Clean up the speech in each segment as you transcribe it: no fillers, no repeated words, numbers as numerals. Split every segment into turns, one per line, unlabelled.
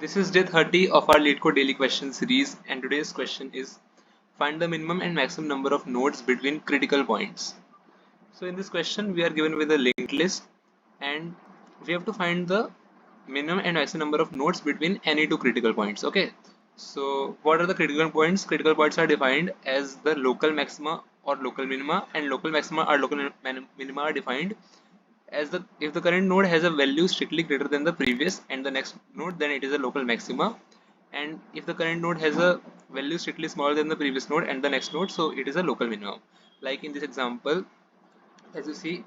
This is day 30 of our LeetCode daily question series, and today's question is find the minimum and maximum number of nodes between critical points. So in this question we are given with a linked list and we have to find the minimum and maximum number of nodes between any two critical points. Okay, so what are the critical points? Critical points are defined as the local maxima or local minima, and local maxima or local minima are defined as the if the current node has a value strictly greater than the previous and the next node, then it is a local maxima, and if the current node has a value strictly smaller than the previous node and the next node, so it is a local minimum. Like in this example, as you see,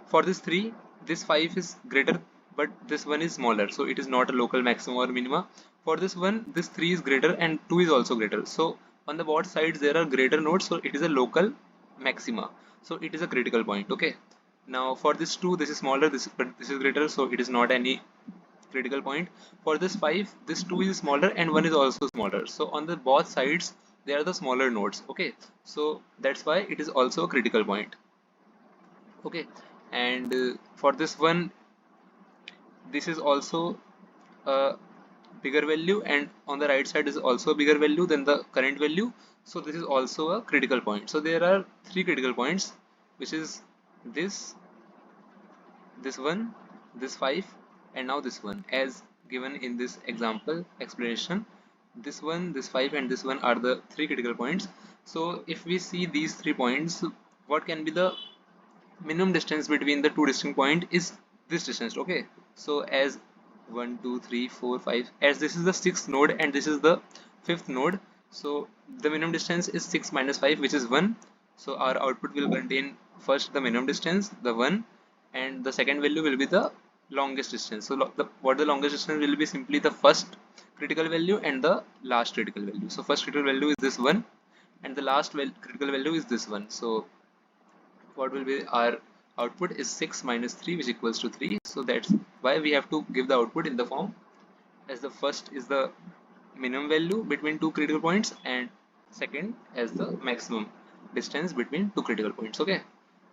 for this 3, this 5 is greater but this one is smaller, so it is not a local maximum or minima. For this one, this 3 is greater and 2 is also greater, so on the both sides there are greater nodes, so it is a local maxima, so it is a critical point. Okay, now for this 2, this is smaller, but this is greater, so it is not any critical point. For this 5, this 2 is smaller and 1 is also smaller, so on the both sides they are the smaller nodes. Okay, so that's why it is also a critical point. Okay, and for this one, this is also a bigger value, and on the right side is also a bigger value than the current value, so this is also a critical point. So there are three critical points, which is this this one, this 5, and now this one, as given in this example explanation. This one, this 5, and this one are the three critical points. So if we see these 3 points, what can be the minimum distance between the two distinct point is this distance. Okay, so as 1 2 3 4 5, as this is the sixth node and this is the fifth node, so the minimum distance is 6 minus 5, which is 1. So our output will contain first the minimum distance, the 1, and the second value will be the longest distance. So what the longest distance will be, simply the first critical value and the last critical value. So first critical value is this one and the last critical value is this one. So what will be our output is 6 minus 3, which equals to 3. So that's why we have to give the output in the form as the first is the minimum value between two critical points and second as the maximum distance between two critical points. Okay,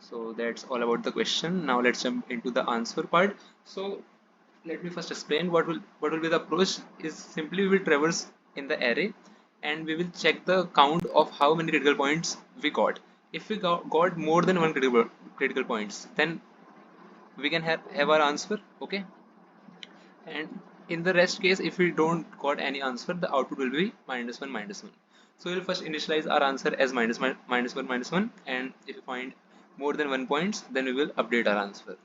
so that's all about the question. Now let's jump into the answer part. So let me first explain what will be the approach. Is simply we will traverse in the array and we will check the count of how many critical points we got. If we got more than one critical points, then we can have our answer. Okay, and in the rest case, if we don't got any answer, the output will be minus 1 minus 1. So we'll first initialize our answer as minus 1 minus 1, and if we find more than 1 points, then we will update our answer.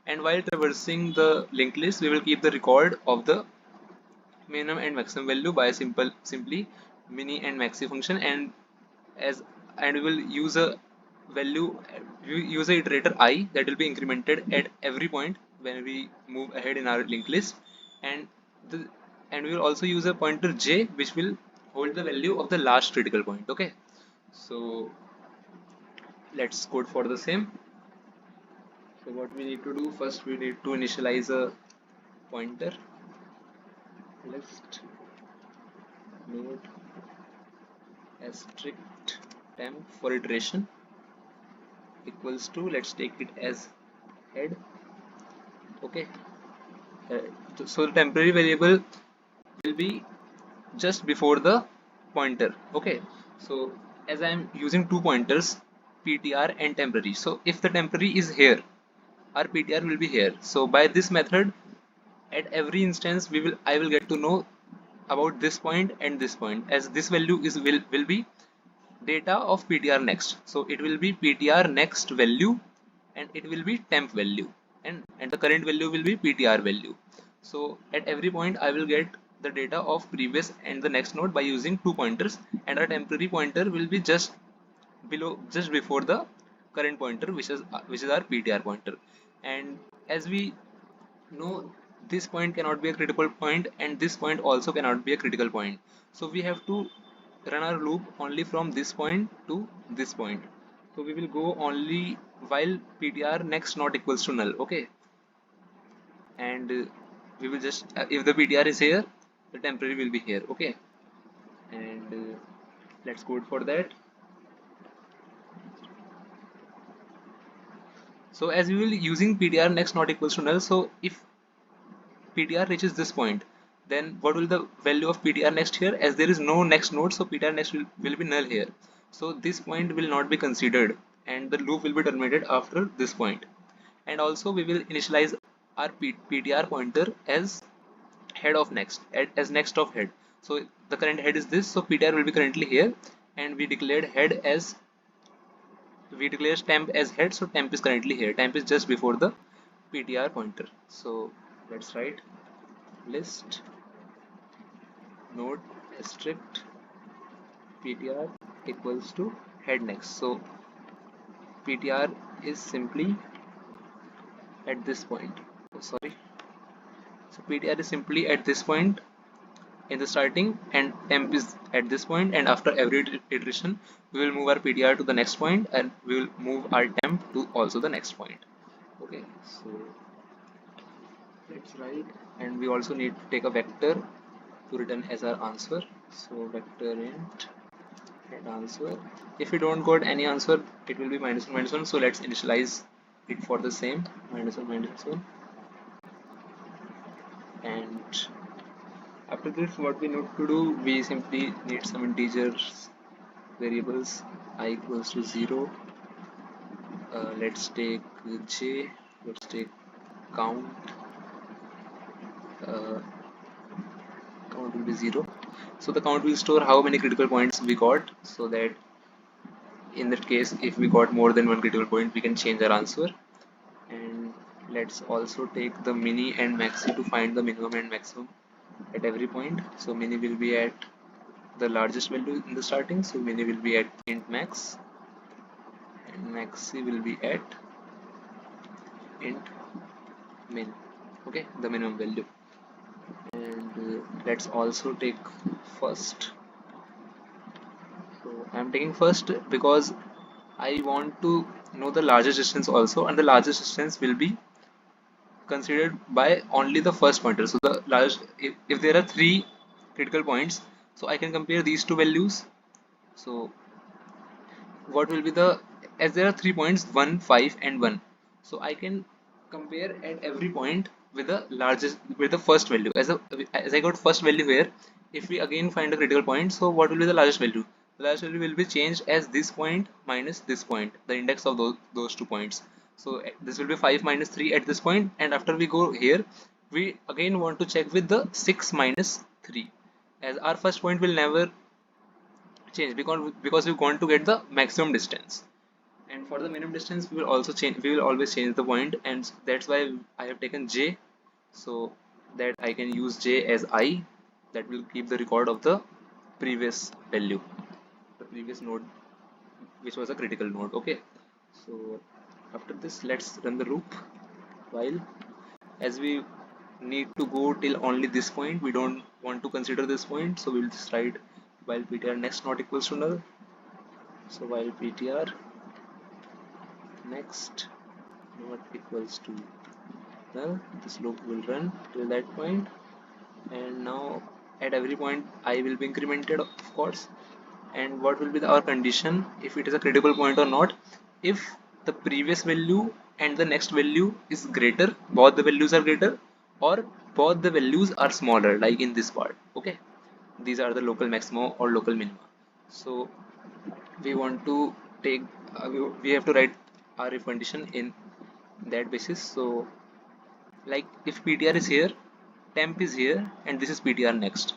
And while traversing the linked list, we will keep the record of the minimum and maximum value by simply mini and maxi function, as and we will use a value, we use a iterator I that will be incremented at every point when we move ahead in our linked list, and the and we will also use a pointer j which will hold the value of the last critical point. Okay, so let's code for the same. So what we need to do, first we need to initialize a pointer list node asterisk temp for iteration equals to, let's take it as head. Okay, so the temporary variable will be just before the pointer. Okay, so as I am using two pointers, ptr and temporary, so if the temporary is here, our ptr will be here. So by this method, at every instance I will get to know about this point and this point, as this value is will be data of ptr next, so it will be ptr next value and it will be temp value, and the current value will be ptr value. So at every point I will get the data of previous and the next node by using two pointers, and our temporary pointer will be just before the current pointer, which is our ptr pointer. And as we know, this point cannot be a critical point and this point also cannot be a critical point, so we have to run our loop only from this point to this point. So we will go only while ptr next not equals to null. Okay, and we will just if the ptr is here, the temporary will be here. Okay, and let's code for that. So as we will using ptr next not equals to null, so if ptr reaches this point, then what will the value of PTR next here? As there is no next node, so PTR next will be null here. So this point will not be considered and the loop will be terminated after this point. And also we will initialize our PTR pointer as head of next, as next of head. So the current head is this, so PTR will be currently here, and we declared temp as head, so temp is currently here. Temp is just before the PTR pointer. So let's write list node strict PTR equals to head next. So PTR is simply at this point. Oh, sorry. So PTR is simply at this point in the starting, and temp is at this point, and after every iteration we will move our PTR to the next point and we will move our temp to also the next point. Okay, so let's write, and we also need to take a vector to return as our answer. So vector int and answer. If we don't got any answer, it will be -1 -1. So let's initialize it for the same -1 -1. And after this, what we need to do, we simply need some integers variables I equals to 0. Let's take j. Let's take count. Count will be 0. So the count will store how many critical points we got, so that in that case, if we got more than one critical point, we can change our answer. And let's also take the mini and maxi to find the minimum and maximum at every point. So mini will be at the largest value in the starting, so mini will be at int max, and maxi will be at int min. Okay, the minimum value. And let's also take first. So I'm taking first because I want to know the largest distance also, and the largest distance will be considered by only the first pointer. So the largest, if there are 3 critical points, so I can compare these two values. So what will be the, as there are 3 points, 1, 5 and 1, so I can compare at every point with the largest, with the first value. As I got first value here, if we again find a critical point, so what will be the largest value? The largest value will be changed as this point minus this point, the index of those 2 points. So this will be 5 minus 3 at this point, and after we go here, we again want to check with the 6 minus 3, as our first point will never change because we want to get the maximum distance. And for the minimum distance, we will also change, we will always change the point, and that's why I have taken j, so that I can use j as I, that will keep the record of the previous value, the previous node, which was a critical node. Okay, so after this, let's run the loop. While, as we need to go till only this point, we don't want to consider this point, so we'll just write while ptr next not equals to null. So while ptr next not equals to null, this loop will run till that point, and now at every point I will be incremented, of course. And what will be our condition, if it is a critical point or not? If the previous value and the next value is greater, both the values are greater, or both the values are smaller, like in this part. Okay, these are the local maxima or local minima. So we want to take, we have to write our if condition in that basis. So like if ptr is here, temp is here, and this is ptr next,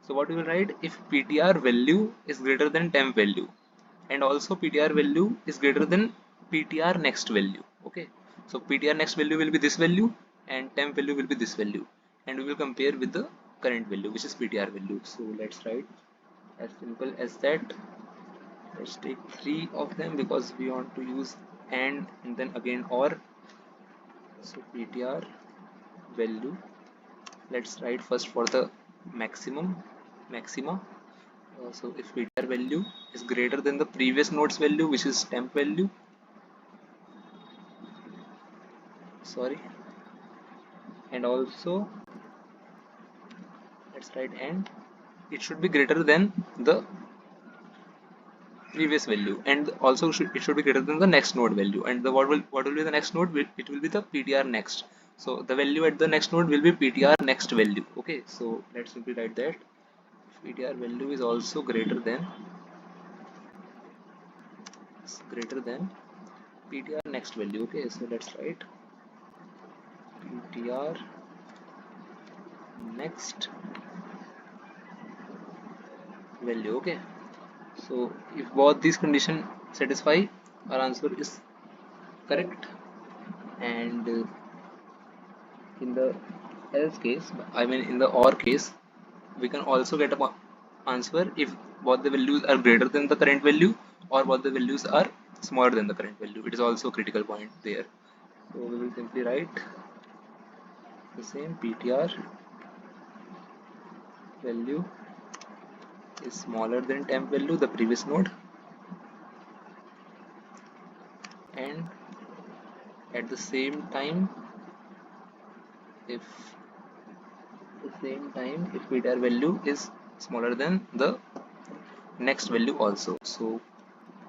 so what we will write, if ptr value is greater than temp value, and also ptr value is greater than ptr next value. Okay, so ptr next value will be this value and temp value will be this value, and we will compare with the current value, which is ptr value. So let's write as simple as that. Let's take 3 of them because we want to use and then again or. So ptr value, let's write first for the maxima. So if ptr value is greater than the previous node's value, which is temp value, sorry, and also let's write and it should be greater than the previous value, and also it should be greater than the next node value. And the what will be the next node? It will be the ptr next. So the value at the next node will be ptr next value. Okay, so let's simply write that ptr value is also greater than ptr next value. Okay, so let's write ptr next value. Okay, so if both these conditions satisfy, our answer is correct. And in the else case, I mean in the or case, we can also get a answer if both the values are greater than the current value or both the values are smaller than the current value. It is also a critical point there. So we will simply write the same ptr value is smaller than temp value, the previous node, and at the same time if ptr value is smaller than the next value also. So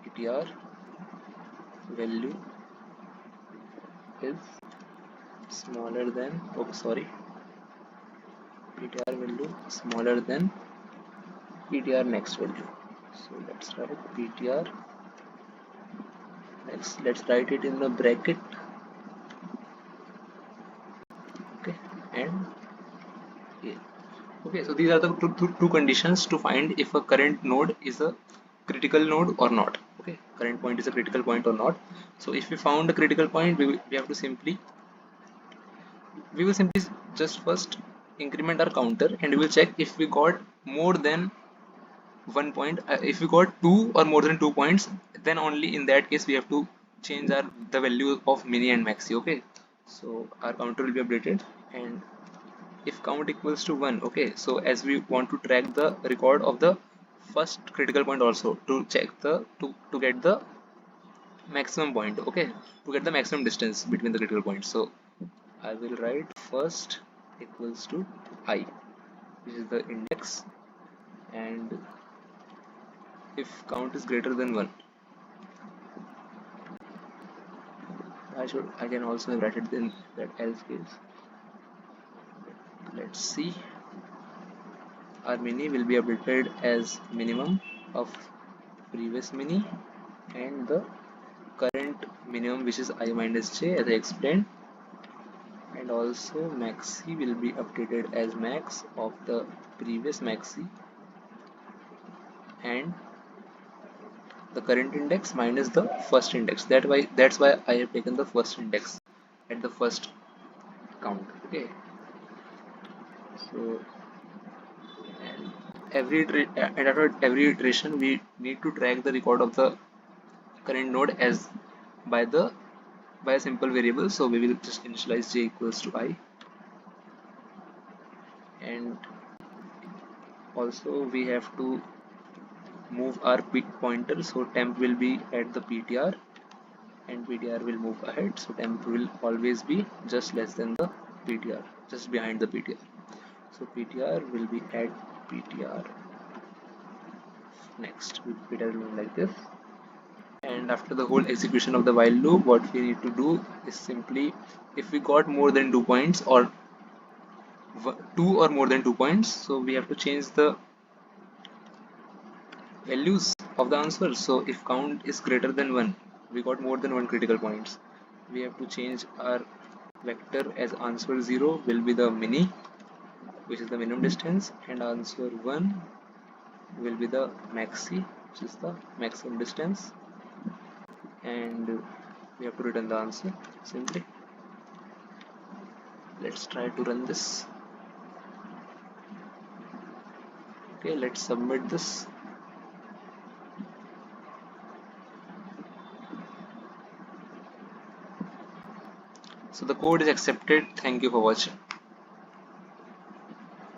ptr value is smaller than ptr value smaller than ptr next value. So let's write ptr, let's write it in the bracket. Okay, and yeah. Okay, so these are the two conditions to find if a current node is a critical node or not. Okay, current point is a critical point or not. So if we found a critical point, we will simply just first increment our counter and we will check if we got more than 1 point. If we got 2 or more than 2 points, then only in that case we have to change the value of mini and maxi. Okay, so our counter will be updated. And if count equals to 1, okay, so as we want to track the record of the first critical point also to check the to get the maximum point. Okay, to get the maximum distance between the critical points. So I will write first equals to I, which is the index, and if count is greater than 1, I can also write it in that else case. Let's see, our mini will be updated as minimum of previous mini and the current minimum, which is I minus j, as I explained, and also maxi will be updated as max of the previous maxi and the current index minus the first index. That's why I have taken the first index at the first count. Okay, so and after every iteration we need to track the record of the current node as by a simple variable. So we will just initialize j equals to I, and also we have to move our pointer. So temp will be at the ptr and ptr will move ahead. So temp will always be just less than the ptr, just behind the ptr. So ptr will be at ptr next. Ptr will be like this. And after the whole execution of the while loop, what we need to do is simply, if we got more than 2 points or 2 or more than 2 points, so we have to change the values of the answer. So if count is greater than 1, we got more than 1 critical points, we have to change our vector as answer 0 will be the mini, which is the minimum distance, and answer 1 will be the maxi, which is the maximum distance, and we have to return the answer simply. Let's try to run this. Okay, let's submit this. So the code is accepted. Thank you for watching.